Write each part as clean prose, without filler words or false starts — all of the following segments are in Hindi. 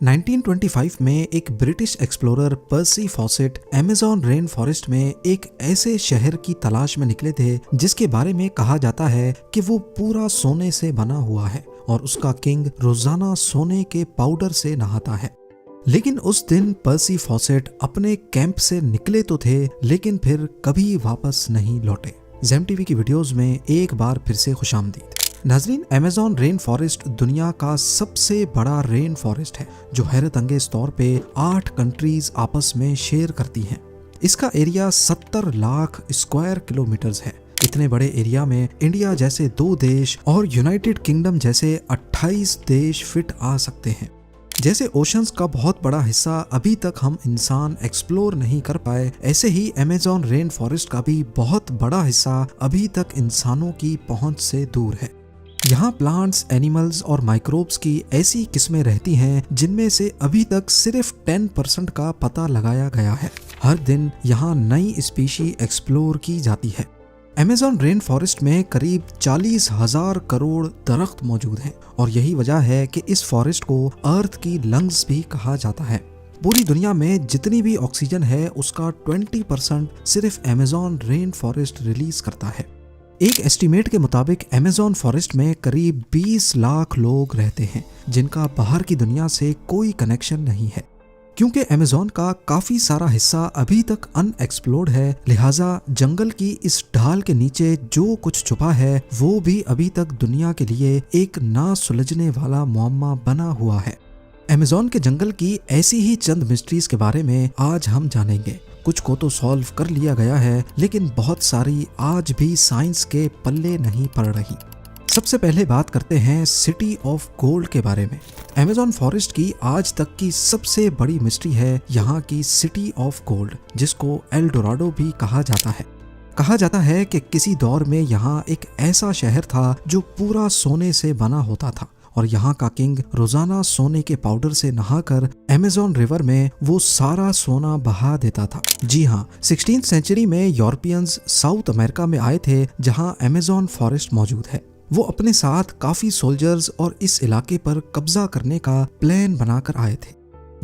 1925 में एक ब्रिटिश एक्सप्लोरर पर्सी फॉसेट अमेज़न रेन फॉरेस्ट में एक ऐसे शहर की तलाश में निकले थे जिसके बारे में कहा जाता है कि वो पूरा सोने से बना हुआ है और उसका किंग रोजाना सोने के पाउडर से नहाता है। लेकिन उस दिन पर्सी फॉसेट अपने कैंप से निकले तो थे लेकिन फिर कभी वापस नहीं लौटे। ज़ेम टीवी की वीडियोस में एक बार फिर से खुशामदीद। नाजरीन, अमेज़न रेन फॉरेस्ट दुनिया का सबसे बड़ा रेन फॉरेस्ट है जो हैरत अंगेज तौर पे 8 कंट्रीज आपस में शेयर करती हैं। इसका एरिया 70 लाख स्क्वायर किलोमीटर्स है। इतने बड़े एरिया में इंडिया जैसे 2 देश और यूनाइटेड किंगडम जैसे 28 देश फिट आ सकते हैं। जैसे ओशंस का बहुत बड़ा हिस्सा अभी तक हम इंसान एक्सप्लोर नहीं कर पाए, ऐसे ही अमेज़न रेन फॉरेस्ट का भी बहुत बड़ा हिस्सा अभी तक इंसानों की पहुंच से दूर है। यहाँ प्लांट्स, एनिमल्स और माइक्रोब्स की ऐसी किस्में रहती हैं जिनमें से अभी तक सिर्फ 10% का पता लगाया गया है। हर दिन यहाँ नई स्पीशी एक्सप्लोर की जाती है। अमेज़न रेन फॉरेस्ट में करीब 40,000 करोड़ दरख्त मौजूद हैं और यही वजह है कि इस फॉरेस्ट को अर्थ की लंग्स भी कहा जाता है। पूरी दुनिया में जितनी भी ऑक्सीजन है उसका 20% सिर्फ अमेज़न रेन फॉरेस्ट रिलीज करता है। एक एस्टीमेट के मुताबिक अमेज़न फॉरेस्ट में करीब 20 लाख लोग रहते हैं जिनका बाहर की दुनिया से कोई कनेक्शन नहीं है। क्योंकि अमेज़न का काफी सारा हिस्सा अभी तक अनएक्सप्लोर्ड है, लिहाजा जंगल की इस ढाल के नीचे जो कुछ छुपा है वो भी अभी तक दुनिया के लिए एक ना सुलझने वाला मुअम्मा बना हुआ है। अमेज़न के जंगल की ऐसी ही चंद मिस्ट्रीज के बारे में आज हम जानेंगे। कुछ को तो सॉल्व कर लिया गया है लेकिन बहुत सारी आज भी साइंस के पल्ले नहीं पड़ रही। सबसे पहले बात करते हैं सिटी ऑफ गोल्ड के बारे में। अमेज़न फॉरेस्ट की आज तक की सबसे बड़ी मिस्ट्री है यहाँ की सिटी ऑफ गोल्ड, जिसको एल डोराडो भी कहा जाता है। कहा जाता है कि किसी दौर में यहाँ एक ऐसा शहर था जो पूरा सोने से बना होता था और यहाँ का किंग रोजाना सोने के पाउडर से नहाकर अमेज़न रिवर में वो सारा सोना बहा देता था। जी हाँ, 16th सेंचुरी में यूरोपियंस साउथ अमेरिका में आए थे जहाँ अमेज़न फॉरेस्ट मौजूद है। वो अपने साथ काफी सोल्जर्स और इस इलाके पर कब्जा करने का प्लान बनाकर आए थे।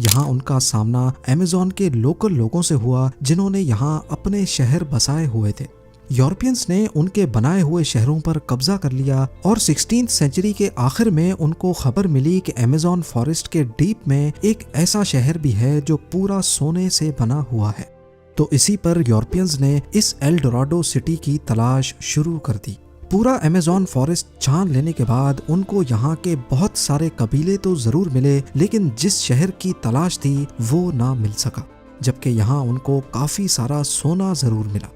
यहाँ उनका सामना अमेज़न के लोकल लोगों से हुआ जिन्होंने यहाँ अपने शहर बसाए हुए थे। यूरोपियंस ने उनके बनाए हुए शहरों पर कब्जा कर लिया और 16th सेंचुरी के आखिर में उनको खबर मिली कि अमेज़न फॉरेस्ट के डीप में एक ऐसा शहर भी है जो पूरा सोने से बना हुआ है। तो इसी पर यूरोपियंस ने इस एल डोराडो सिटी की तलाश शुरू कर दी। पूरा अमेज़न फॉरेस्ट छान लेने के बाद उनको यहाँ के बहुत सारे कबीले तो जरूर मिले लेकिन जिस शहर की तलाश थी वो ना मिल सका, जबकि यहाँ उनको काफी सारा सोना जरूर मिला।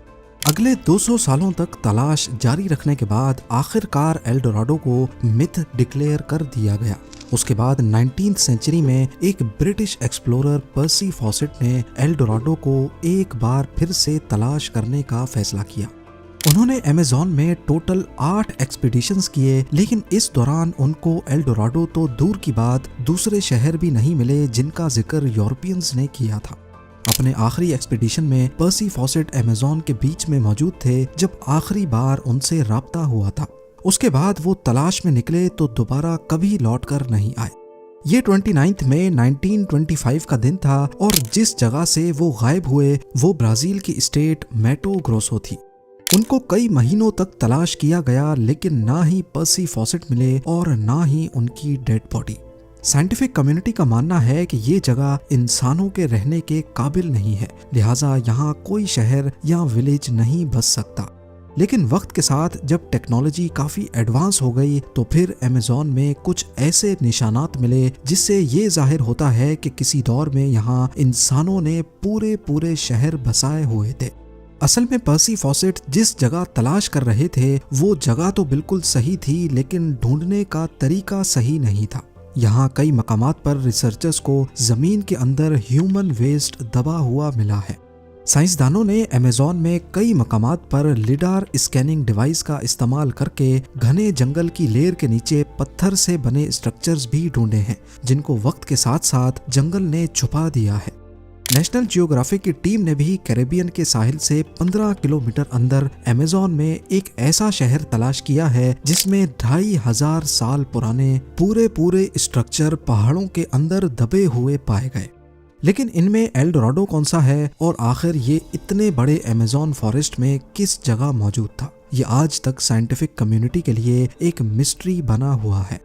अगले 200 सालों तक तलाश जारी रखने के बाद आखिरकार एल डोराडो को मिथ डिक्लेयर कर दिया गया। उसके बाद 19th सेंचुरी में एक ब्रिटिश एक्सप्लोरर पर्सी फॉसेट ने एल डोराडो को एक बार फिर से तलाश करने का फैसला किया। उन्होंने अमेज़न में टोटल 8 एक्सपीडिशंस किए लेकिन इस दौरान उनको एल डोराडो तो दूर की बात दूसरे शहर भी नहीं मिले जिनका जिक्र यूरोपियंस ने किया था। अपने आखिरी एक्सपीडिशन में पर्सी फॉसेट अमेज़न के बीच में मौजूद थे जब आखिरी बार उनसे राब्ता हुआ था। उसके बाद वो तलाश में निकले तो दोबारा कभी लौटकर नहीं आए। ये 29 मई 1925 का दिन था और जिस जगह से वो गायब हुए वो ब्राजील की स्टेट मैटो ग्रोसो थी। उनको कई महीनों तक तलाश किया गया लेकिन ना ही पर्सी फॉसेट मिले और ना ही उनकी डेड बॉडी। साइंटिफिक कम्युनिटी का मानना है कि ये जगह इंसानों के रहने के काबिल नहीं है, लिहाजा यहाँ कोई शहर या विलेज नहीं बस सकता। लेकिन वक्त के साथ जब टेक्नोलॉजी काफी एडवांस हो गई तो फिर अमेज़न में कुछ ऐसे निशानात मिले जिससे ये जाहिर होता है कि किसी दौर में यहाँ इंसानों ने पूरे शहर बसाए हुए थे। असल में पर्सी फॉसेट जिस जगह तलाश कर रहे थे वो जगह तो बिल्कुल सही थी लेकिन ढूंढने का तरीका सही नहीं था। यहाँ कई मकामात पर रिसर्चर्स को जमीन के अंदर ह्यूमन वेस्ट दबा हुआ मिला है। साइंसदानों ने अमेज़न में कई मकामात पर लिडार स्कैनिंग डिवाइस का इस्तेमाल करके घने जंगल की लेयर के नीचे पत्थर से बने स्ट्रक्चर्स भी ढूंढे हैं जिनको वक्त के साथ साथ जंगल ने छुपा दिया है। नेशनल जियोग्राफिक की टीम ने भी कैरेबियन के साहिल से 15 किलोमीटर अंदर अमेज़न में एक ऐसा शहर तलाश किया है जिसमें 2500 साल पुराने पूरे स्ट्रक्चर पहाड़ों के अंदर दबे हुए पाए गए। लेकिन इनमें एल डोराडो कौन सा है और आखिर ये इतने बड़े अमेज़न फॉरेस्ट में किस जगह मौजूद था, ये आज तक साइंटिफिक कम्युनिटी के लिए एक मिस्ट्री बना हुआ है।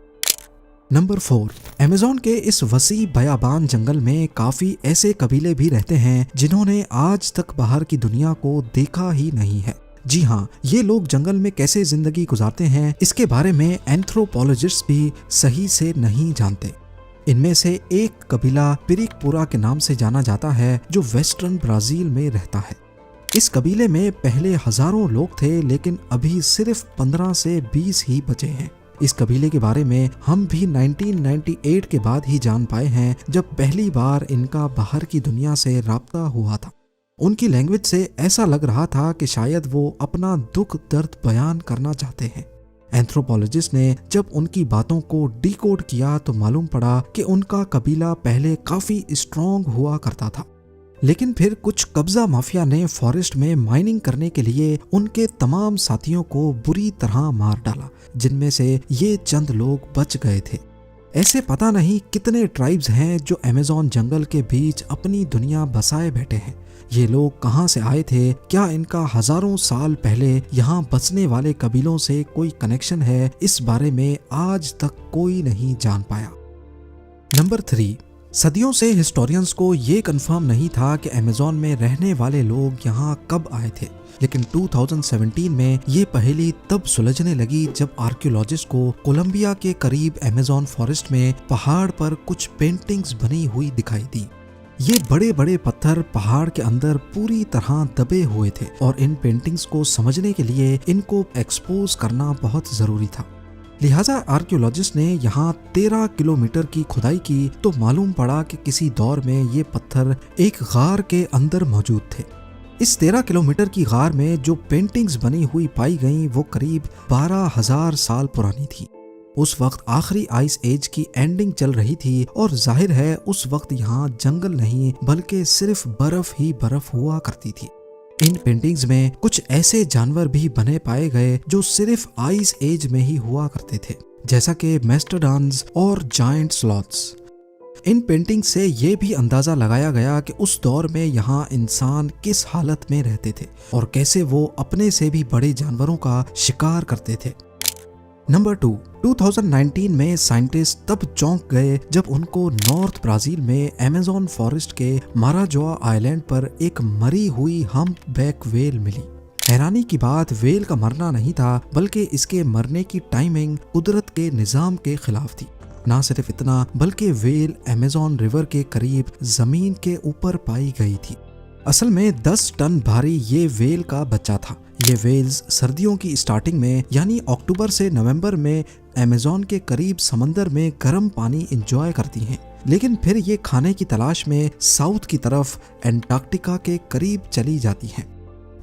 नंबर 4, अमेज़न के इस वसी बयाबान जंगल में काफी ऐसे कबीले भी रहते हैं जिन्होंने आज तक बाहर की दुनिया को देखा ही नहीं है। जी हाँ, ये लोग जंगल में कैसे जिंदगी गुजारते हैं इसके बारे में एंथ्रोपोलॉजिस्ट भी सही से नहीं जानते। इनमें से एक कबीला पिरिकपुरा के नाम से जाना जाता है जो वेस्टर्न ब्राजील में रहता है। इस कबीले में पहले हजारों लोग थे लेकिन अभी सिर्फ 15 से 20 ही बचे हैं। इस कबीले के बारे में हम भी 1998 के बाद ही जान पाए हैं जब पहली बार इनका बाहर की दुनिया से राब्ता हुआ था। उनकी लैंग्वेज से ऐसा लग रहा था कि शायद वो अपना दुख दर्द बयान करना चाहते हैं। एंथ्रोपोलॉजिस्ट ने जब उनकी बातों को डिकोड किया तो मालूम पड़ा कि उनका कबीला पहले काफी स्ट्रॉन्ग हुआ करता था, लेकिन फिर कुछ कब्जा माफिया ने फॉरेस्ट में माइनिंग करने के लिए उनके तमाम साथियों को बुरी तरह मार डाला, जिनमें से ये चंद लोग बच गए थे। ऐसे पता नहीं कितने ट्राइब्स हैं जो अमेज़न जंगल के बीच अपनी दुनिया बसाए बैठे हैं। ये लोग कहां से आए थे, क्या इनका हजारों साल पहले यहाँ बसने वाले कबीलों से कोई कनेक्शन है, इस बारे में आज तक कोई नहीं जान पाया। नंबर 3, सदियों से हिस्टोरियंस को ये कंफर्म नहीं था कि अमेज़न में रहने वाले लोग यहाँ कब आए थे, लेकिन 2017 में ये पहेली तब सुलझने लगी जब आर्कियोलॉजिस्ट को कोलंबिया के करीब अमेज़न फॉरेस्ट में पहाड़ पर कुछ पेंटिंग्स बनी हुई दिखाई दी। ये बड़े बड़े पत्थर पहाड़ के अंदर पूरी तरह दबे हुए थे और इन पेंटिंग्स को समझने के लिए इनको एक्सपोज करना बहुत जरूरी था। लिहाजा आर्कियोलॉजिस्ट ने यहाँ 13 किलोमीटर की खुदाई की तो मालूम पड़ा कि किसी दौर में ये पत्थर एक गार के अंदर मौजूद थे। इस 13 किलोमीटर की गार में जो पेंटिंग्स बनी हुई पाई गईं वो करीब 12,000 साल पुरानी थी। उस वक्त आखिरी आइस एज की एंडिंग चल रही थी और जाहिर है उस वक्त यहाँ जंगल नहीं बल्कि सिर्फ बर्फ ही बर्फ हुआ करती थी। इन पेंटिंग्स में कुछ ऐसे जानवर भी बने पाए गए जो सिर्फ आइस एज में ही हुआ करते थे, जैसा कि मेस्टोडॉन्स और जायंट स्लॉथ्स। इन पेंटिंग से ये भी अंदाजा लगाया गया कि उस दौर में यहाँ इंसान किस हालत में रहते थे और कैसे वो अपने से भी बड़े जानवरों का शिकार करते थे। नंबर 2, 2019 में साइंटिस्ट तब चौंक गए जब उनको नॉर्थ ब्राजील में अमेज़न फॉरेस्ट के माराजोआ आइलैंड पर एक मरी हुई हम्पबैक व्हेल मिली। हैरानी की बात व्हेल का मरना नहीं था बल्कि इसके मरने की टाइमिंग कुदरत के निजाम के खिलाफ थी। ना सिर्फ इतना बल्कि व्हेल अमेज़न रिवर के करीब जमीन के ऊपर पाई गई थी। असल में 10 टन भारी ये व्हेल का बच्चा था। ये व्हेल्स सर्दियों की स्टार्टिंग में यानी अक्टूबर से नवंबर में अमेज़न के करीब समंदर में गर्म पानी एंजॉय करती हैं, लेकिन फिर ये खाने की तलाश में साउथ की तरफ एंटार्क्टिका के करीब चली जाती हैं।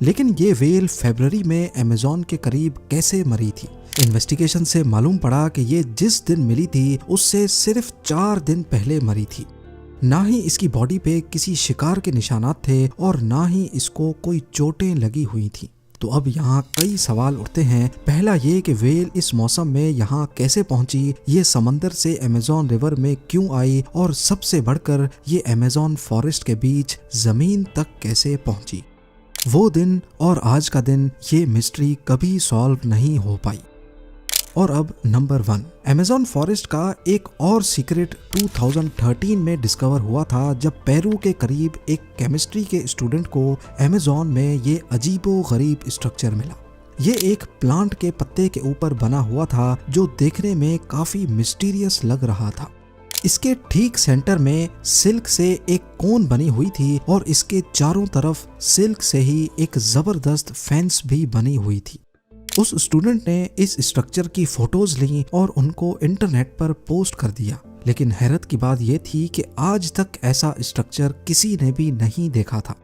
लेकिन ये व्हेल फरवरी में अमेज़न के करीब कैसे मरी थी? इन्वेस्टिगेशन से मालूम पड़ा कि ये जिस दिन मिली थी उससे सिर्फ 4 दिन पहले मरी थी। ना ही इसकी बॉडी पे किसी शिकार के निशानात थे और ना ही इसको कोई चोटें लगी हुई थी। तो अब यहाँ कई सवाल उठते हैं। पहला ये कि व्हेल इस मौसम में यहाँ कैसे पहुंची, ये समंदर से अमेज़न रिवर में क्यों आई और सबसे बढ़कर ये अमेज़न फॉरेस्ट के बीच जमीन तक कैसे पहुंची। वो दिन और आज का दिन, ये मिस्ट्री कभी सॉल्व नहीं हो पाई। और अब नंबर 1, अमेज़न फॉरेस्ट का एक और सीक्रेट 2013 में डिस्कवर हुआ था जब पेरू के करीब एक केमिस्ट्री के स्टूडेंट को अमेज़न में ये अजीबो गरीब स्ट्रक्चर मिला। ये एक प्लांट के पत्ते के ऊपर बना हुआ था जो देखने में काफी मिस्टीरियस लग रहा था। इसके ठीक सेंटर में सिल्क से एक कोन बनी हुई थी और इसके चारों तरफ सिल्क से ही एक जबरदस्त फेंस भी बनी हुई थी। उस स्टूडेंट ने इस स्ट्रक्चर की फोटोज ली और उनको इंटरनेट पर पोस्ट कर दिया, लेकिन हैरत की बात यह थी कि आज तक ऐसा स्ट्रक्चर किसी ने भी नहीं देखा था।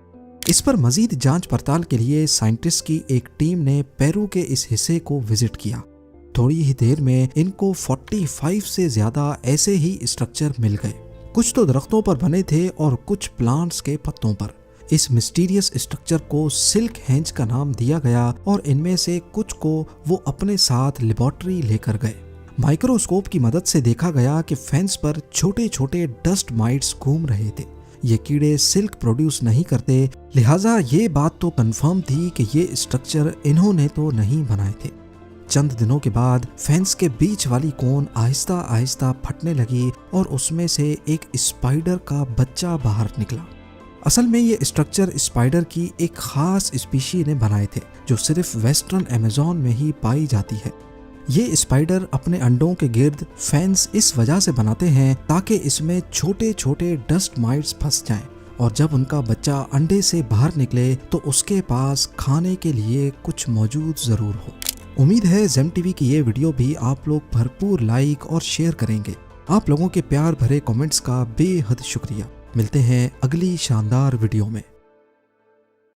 इस पर मजीद जांच पड़ताल के लिए साइंटिस्ट की एक टीम ने पेरू के इस हिस्से को विजिट किया। थोड़ी ही देर में इनको 45 से ज्यादा ऐसे ही स्ट्रक्चर मिल गए। कुछ तो दरख्तों पर बने थे और कुछ प्लांट्स के पत्तों पर। इस मिस्टीरियस स्ट्रक्चर को सिल्क हेंज का नाम दिया गया और इनमें से कुछ को वो अपने साथ लेबोरेटरी लेकर गए। माइक्रोस्कोप की मदद से देखा गया कि फेंस पर छोटे छोटे डस्ट माइट्स घूम रहे थे। ये कीड़े सिल्क प्रोड्यूस नहीं करते, लिहाजा ये बात तो कंफर्म थी कि ये स्ट्रक्चर इन्होंने तो नहीं बनाए थे। चंद दिनों के बाद फेंस के बीच वाली कोन आहिस्ता आहिस्ता फटने लगी और उसमें से एक स्पाइडर का बच्चा बाहर निकला। असल में ये स्ट्रक्चर स्पाइडर की एक खास स्पीशी ने बनाए थे जो सिर्फ वेस्टर्न अमेज़न में ही पाई जाती है। ये स्पाइडर अपने अंडों के गिर्द फेंस इस वजह से बनाते हैं ताकि इसमें छोटे छोटे डस्ट माइट्स फंस जाएं और जब उनका बच्चा अंडे से बाहर निकले तो उसके पास खाने के लिए कुछ मौजूद जरूर हो। उम्मीद है जेम टीवी की ये वीडियो भी आप लोग भरपूर लाइक और शेयर करेंगे। आप लोगों के प्यार भरे कमेंट्स का बेहद शुक्रिया। मिलते हैं अगली शानदार वीडियो में।